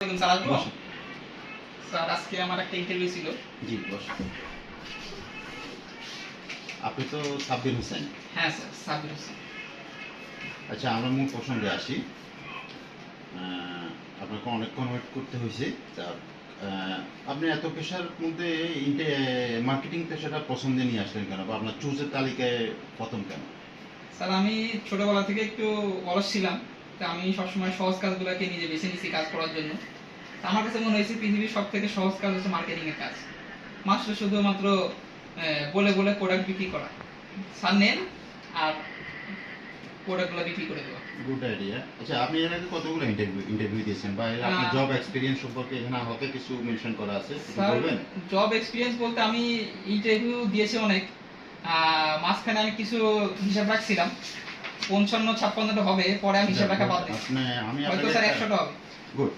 আলাইকুম স্যার, আসবো? বসুন। স্যার আজকে আমার একটা ইন্টারভিউ ছিল। জি বসুন। আপনি তো সাব্বির হোসেন। হ্যাঁ স্যার, সাব্বির হোসেন। আচ্ছা, আমরা মূল প্রসঙ্গে আসি। আপনাকে অনেকক্ষণ ওয়েট করতে হয়েছে। তা আপনি এত পেশার মধ্যে মার্কেটিং পেশাটা পছন্দে নিয়ে আসলেন কেন, বা আপনার চুজের তালিকায় প্রথম কেন? স্যার আমি ছোটবেলা থেকে একটু অলস ছিলাম, তো আমি সবসময় সহজ কাজগুলোকে নিজে বেছে নিয়েছি কাজ করার জন্য। তো আমার কাছে মনে হয়েছে পৃথিবীর সব থেকে সহজ কাজ হচ্ছে মার্কেটিং এর কাজ। মাত্র শুধুমাত্র বলে বলে প্রোডাক্ট বিক্রি করা, স্যার নেন আর প্রোডাক্টগুলো বিক্রি করে দেওয়া। Good idea. আচ্ছা, আপনি এর আগে কতগুলো ইন্টারভিউ দিয়েছেন, বা এর আপনার জব এক্সপিরিয়েন্স সম্পর্কে এখানে আমাকে কিছু মেনশন করা আছে, একটু স্যার বলবেন? জব এক্সপিরিয়েন্স বলতে আমি ইন্টারভিউ দিয়েছি অনেক। মাঝখানে আমি কিছু হিসাব রাখছিলাম, 55-56টা হবে, পরে আমি হিসাব রাখা বাদ দিয়েছি। আপনি আমি হয়তো আপনাকে স্যার 100টা হবে। গুড।